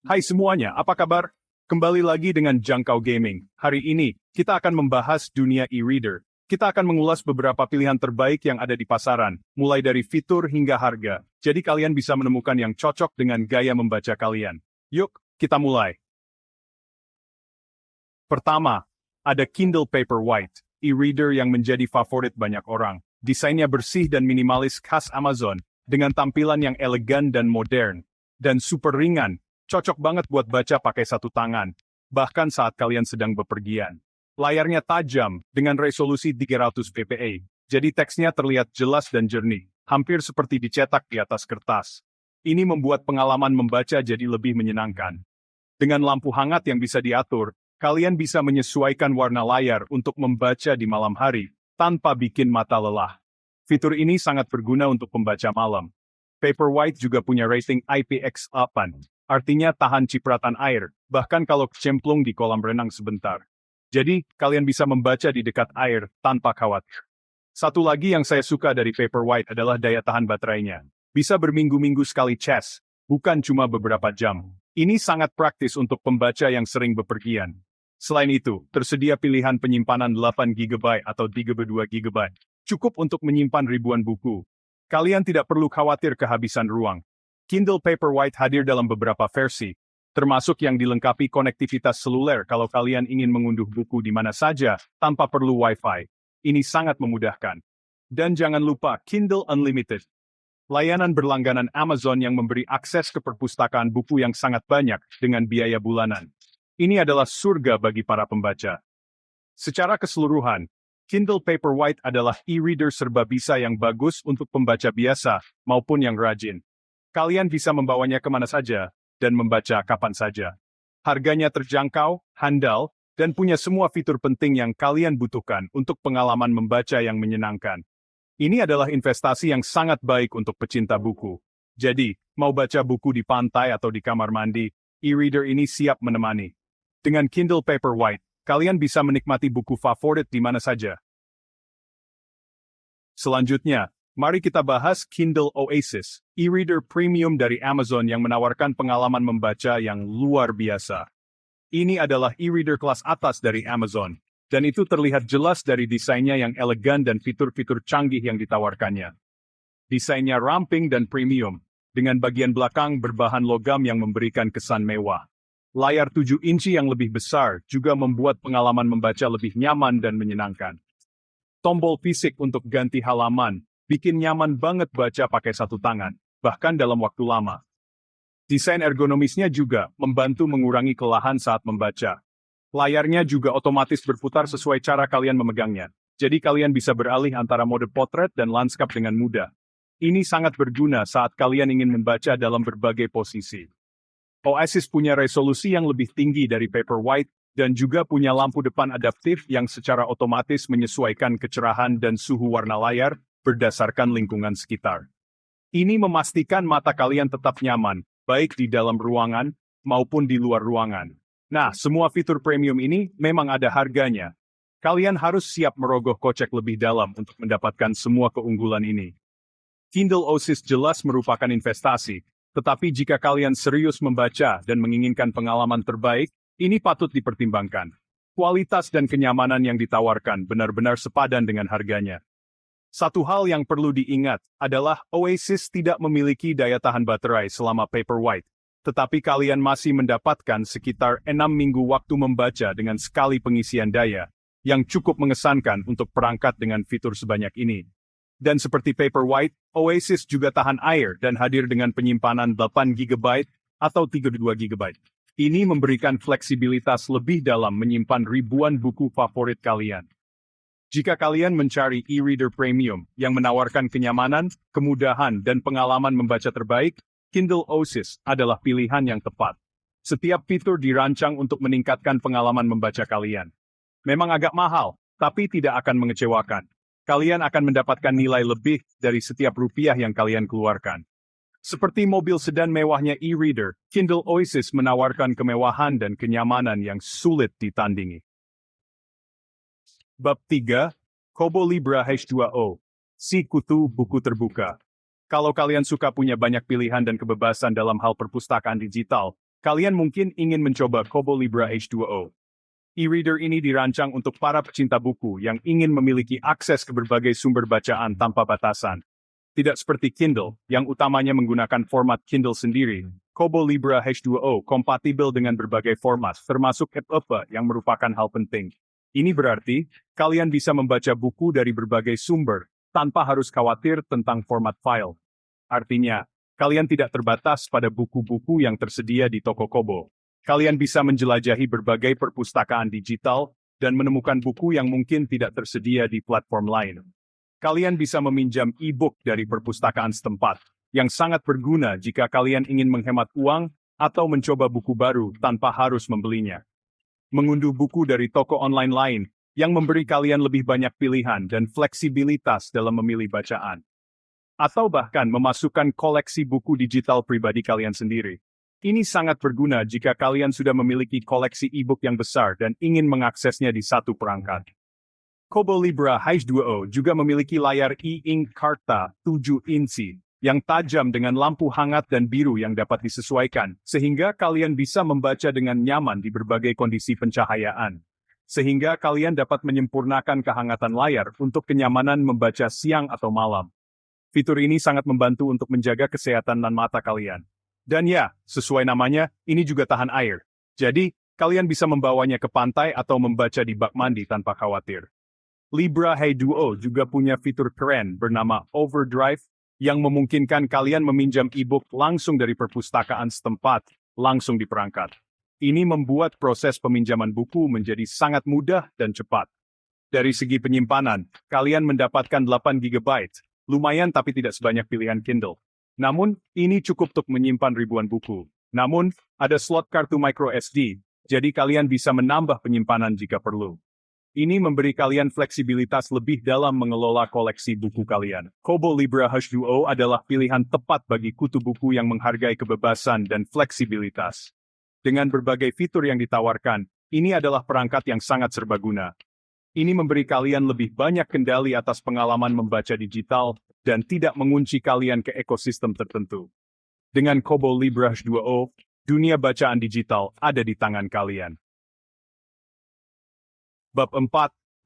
Hai semuanya, apa kabar? Kembali lagi dengan Jangkau Gaming. Hari ini, kita akan membahas dunia e-reader. Kita akan mengulas beberapa pilihan terbaik yang ada di pasaran, mulai dari fitur hingga harga. Jadi kalian bisa menemukan yang cocok dengan gaya membaca kalian. Yuk, kita mulai. Pertama, ada Kindle Paperwhite, e-reader yang menjadi favorit banyak orang. Desainnya bersih dan minimalis khas Amazon, dengan tampilan yang elegan dan modern. Dan super ringan, cocok banget buat baca pakai satu tangan, bahkan saat kalian sedang bepergian. Layarnya tajam, dengan resolusi 300 ppi, jadi teksnya terlihat jelas dan jernih, hampir seperti dicetak di atas kertas. Ini membuat pengalaman membaca jadi lebih menyenangkan. Dengan lampu hangat yang bisa diatur, kalian bisa menyesuaikan warna layar untuk membaca di malam hari, tanpa bikin mata lelah. Fitur ini sangat berguna untuk pembaca malam. Paperwhite juga punya rating IPX8, artinya tahan cipratan air, bahkan kalau kecemplung di kolam renang sebentar. Jadi, kalian bisa membaca di dekat air tanpa khawatir. Satu lagi yang saya suka dari Paperwhite adalah daya tahan baterainya. Bisa berminggu-minggu sekali cas, bukan cuma beberapa jam. Ini sangat praktis untuk pembaca yang sering bepergian. Selain itu, tersedia pilihan penyimpanan 8 GB atau 32 GB. Cukup untuk menyimpan ribuan buku. Kalian tidak perlu khawatir kehabisan ruang. Kindle Paperwhite hadir dalam beberapa versi, termasuk yang dilengkapi konektivitas seluler kalau kalian ingin mengunduh buku di mana saja, tanpa perlu Wi-Fi. Ini sangat memudahkan. Dan jangan lupa Kindle Unlimited. Layanan berlangganan Amazon yang memberi akses ke perpustakaan buku yang sangat banyak dengan biaya bulanan. Ini adalah surga bagi para pembaca. Secara keseluruhan, Kindle Paperwhite adalah e-reader serba bisa yang bagus untuk pembaca biasa maupun yang rajin. Kalian bisa membawanya kemana saja, dan membaca kapan saja. Harganya terjangkau, handal, dan punya semua fitur penting yang kalian butuhkan untuk pengalaman membaca yang menyenangkan. Ini adalah investasi yang sangat baik untuk pecinta buku. Jadi, mau baca buku di pantai atau di kamar mandi, e-reader ini siap menemani. Dengan Kindle Paperwhite, kalian bisa menikmati buku favorit di mana saja. Selanjutnya, mari kita bahas Kindle Oasis, e-reader premium dari Amazon yang menawarkan pengalaman membaca yang luar biasa. Ini adalah e-reader kelas atas dari Amazon, dan itu terlihat jelas dari desainnya yang elegan dan fitur-fitur canggih yang ditawarkannya. Desainnya ramping dan premium, dengan bagian belakang berbahan logam yang memberikan kesan mewah. Layar 7 inci yang lebih besar juga membuat pengalaman membaca lebih nyaman dan menyenangkan. Tombol fisik untuk ganti halaman, bikin nyaman banget baca pakai satu tangan, bahkan dalam waktu lama. Desain ergonomisnya juga membantu mengurangi kelelahan saat membaca. Layarnya juga otomatis berputar sesuai cara kalian memegangnya, jadi kalian bisa beralih antara mode potret dan lanskap dengan mudah. Ini sangat berguna saat kalian ingin membaca dalam berbagai posisi. Oasis punya resolusi yang lebih tinggi dari Paperwhite, dan juga punya lampu depan adaptif yang secara otomatis menyesuaikan kecerahan dan suhu warna layar berdasarkan lingkungan sekitar. Ini memastikan mata kalian tetap nyaman, baik di dalam ruangan maupun di luar ruangan. Nah, semua fitur premium ini memang ada harganya. Kalian harus siap merogoh kocek lebih dalam untuk mendapatkan semua keunggulan ini. Kindle Oasis jelas merupakan investasi, tetapi jika kalian serius membaca dan menginginkan pengalaman terbaik, ini patut dipertimbangkan. Kualitas dan kenyamanan yang ditawarkan benar-benar sepadan dengan harganya. Satu hal yang perlu diingat adalah Oasis tidak memiliki daya tahan baterai selama Paperwhite, tetapi kalian masih mendapatkan sekitar 6 minggu waktu membaca dengan sekali pengisian daya, yang cukup mengesankan untuk perangkat dengan fitur sebanyak ini. Dan seperti Paperwhite, Oasis juga tahan air dan hadir dengan penyimpanan 8 GB atau 32 GB. Ini memberikan fleksibilitas lebih dalam menyimpan ribuan buku favorit kalian. Jika kalian mencari e-reader premium yang menawarkan kenyamanan, kemudahan, dan pengalaman membaca terbaik, Kindle Oasis adalah pilihan yang tepat. Setiap fitur dirancang untuk meningkatkan pengalaman membaca kalian. Memang agak mahal, tapi tidak akan mengecewakan. Kalian akan mendapatkan nilai lebih dari setiap rupiah yang kalian keluarkan. Seperti mobil sedan mewahnya e-reader, Kindle Oasis menawarkan kemewahan dan kenyamanan yang sulit ditandingi. Bab 3, Kobo Libra H2O, si kutu buku terbuka. Kalau kalian suka punya banyak pilihan dan kebebasan dalam hal perpustakaan digital, Kalian mungkin ingin mencoba Kobo Libra H2O. E-reader ini dirancang untuk para pecinta buku yang ingin memiliki akses ke berbagai sumber bacaan tanpa batasan. Tidak seperti Kindle, yang utamanya menggunakan format Kindle sendiri, Kobo Libra H2O kompatibel dengan berbagai format, termasuk EPUB yang merupakan hal penting. Ini berarti, kalian bisa membaca buku dari berbagai sumber, tanpa harus khawatir tentang format file. Artinya, kalian tidak terbatas pada buku-buku yang tersedia di toko Kobo. Kalian bisa menjelajahi berbagai perpustakaan digital, dan menemukan buku yang mungkin tidak tersedia di platform lain. Kalian bisa meminjam e-book dari perpustakaan setempat, yang sangat berguna jika kalian ingin menghemat uang atau mencoba buku baru tanpa harus membelinya. Mengunduh buku dari toko online lain, yang memberi kalian lebih banyak pilihan dan fleksibilitas dalam memilih bacaan. Atau bahkan memasukkan koleksi buku digital pribadi kalian sendiri. Ini sangat berguna jika kalian sudah memiliki koleksi e-book yang besar dan ingin mengaksesnya di satu perangkat. Kobo Libra H2O juga memiliki layar e-ink Karta 7 inci yang tajam dengan lampu hangat dan biru yang dapat disesuaikan, sehingga kalian bisa membaca dengan nyaman di berbagai kondisi pencahayaan. Sehingga kalian dapat menyempurnakan kehangatan layar untuk kenyamanan membaca siang atau malam. Fitur ini sangat membantu untuk menjaga kesehatan dan mata kalian. Dan ya, sesuai namanya, ini juga tahan air. Jadi, kalian bisa membawanya ke pantai atau membaca di bak mandi tanpa khawatir. Libra H2O juga punya fitur keren bernama Overdrive, yang memungkinkan kalian meminjam e-book langsung dari perpustakaan setempat, langsung di perangkat. Ini membuat proses peminjaman buku menjadi sangat mudah dan cepat. Dari segi penyimpanan, kalian mendapatkan 8 GB, lumayan tapi tidak sebanyak pilihan Kindle. Namun, ini cukup untuk menyimpan ribuan buku. Namun, ada slot kartu microSD, jadi kalian bisa menambah penyimpanan jika perlu. Ini memberi kalian fleksibilitas lebih dalam mengelola koleksi buku kalian. Kobo Libra H2O adalah pilihan tepat bagi kutu buku yang menghargai kebebasan dan fleksibilitas. Dengan berbagai fitur yang ditawarkan, ini adalah perangkat yang sangat serbaguna. Ini memberi kalian lebih banyak kendali atas pengalaman membaca digital dan tidak mengunci kalian ke ekosistem tertentu. Dengan Kobo Libra H2O, dunia bacaan digital ada di tangan kalian. Bab 4,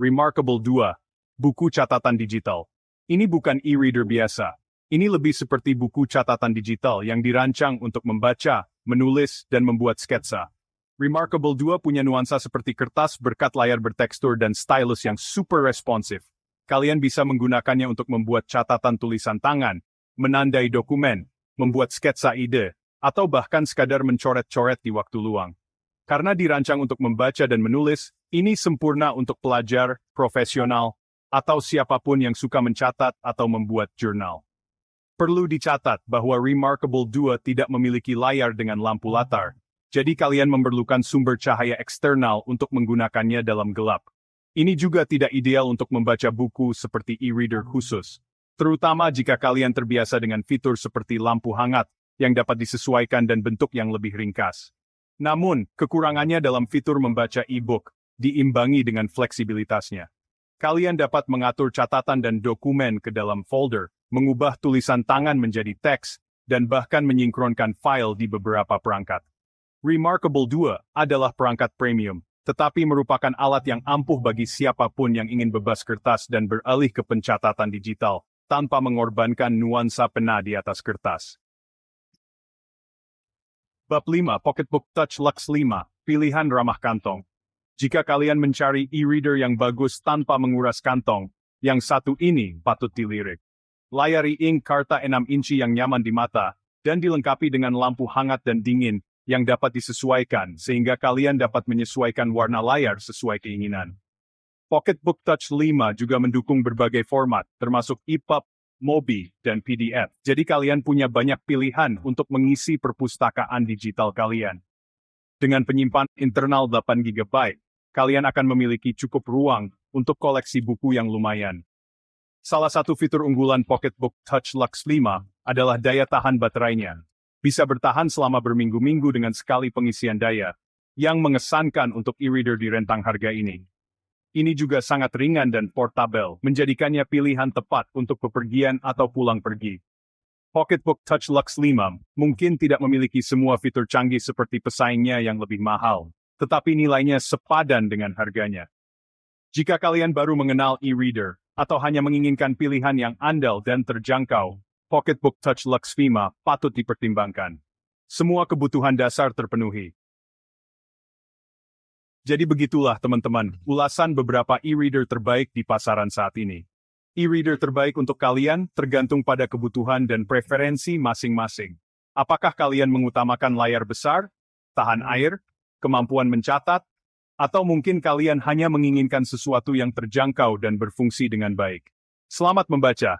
Remarkable 2, Buku Catatan Digital. Ini bukan e-reader biasa. Ini lebih seperti buku catatan digital yang dirancang untuk membaca, menulis, dan membuat sketsa. Remarkable 2 punya nuansa seperti kertas berkat layar bertekstur dan stylus yang super responsif. Kalian bisa menggunakannya untuk membuat catatan tulisan tangan, menandai dokumen, membuat sketsa ide, atau bahkan sekadar mencoret-coret di waktu luang. Karena dirancang untuk membaca dan menulis, ini sempurna untuk pelajar, profesional, atau siapapun yang suka mencatat atau membuat jurnal. Perlu dicatat bahwa Remarkable 2 tidak memiliki layar dengan lampu latar, jadi kalian memerlukan sumber cahaya eksternal untuk menggunakannya dalam gelap. Ini juga tidak ideal untuk membaca buku seperti e-reader khusus, terutama jika kalian terbiasa dengan fitur seperti lampu hangat, yang dapat disesuaikan dan bentuk yang lebih ringkas. Namun, kekurangannya dalam fitur membaca e-book, diimbangi dengan fleksibilitasnya. Kalian dapat mengatur catatan dan dokumen ke dalam folder, mengubah tulisan tangan menjadi teks, dan bahkan menyinkronkan file di beberapa perangkat. Remarkable 2 adalah perangkat premium, tetapi merupakan alat yang ampuh bagi siapapun yang ingin bebas kertas dan beralih ke pencatatan digital, tanpa mengorbankan nuansa pena di atas kertas. Bab 5 Pocketbook Touch Lux 5, Pilihan Ramah Kantong. Jika kalian mencari e-reader yang bagus tanpa menguras kantong, yang satu ini patut dilirik. Layar e-ink Karta 6 inci yang nyaman di mata, dan dilengkapi dengan lampu hangat dan dingin, yang dapat disesuaikan sehingga kalian dapat menyesuaikan warna layar sesuai keinginan. Pocketbook Touch 5 juga mendukung berbagai format, termasuk EPUB, MOBI, dan PDF. Jadi kalian punya banyak pilihan untuk mengisi perpustakaan digital kalian. Dengan penyimpan internal 8 GB, kalian akan memiliki cukup ruang untuk koleksi buku yang lumayan. Salah satu fitur unggulan Pocketbook Touch Lux 5 adalah daya tahan baterainya. Bisa bertahan selama berminggu-minggu dengan sekali pengisian daya, yang mengesankan untuk e-reader di rentang harga ini. Ini juga sangat ringan dan portabel, menjadikannya pilihan tepat untuk bepergian atau pulang pergi. Pocketbook Touch Lux 5 mungkin tidak memiliki semua fitur canggih seperti pesaingnya yang lebih mahal, tetapi nilainya sepadan dengan harganya. Jika kalian baru mengenal e-reader, atau hanya menginginkan pilihan yang andal dan terjangkau, Pocketbook Touch Lux 5 patut dipertimbangkan. Semua kebutuhan dasar terpenuhi. Jadi begitulah teman-teman, ulasan beberapa e-reader terbaik di pasaran saat ini. E-reader terbaik untuk kalian tergantung pada kebutuhan dan preferensi masing-masing. Apakah kalian mengutamakan layar besar, tahan air, kemampuan mencatat, atau mungkin kalian hanya menginginkan sesuatu yang terjangkau dan berfungsi dengan baik? Selamat membaca!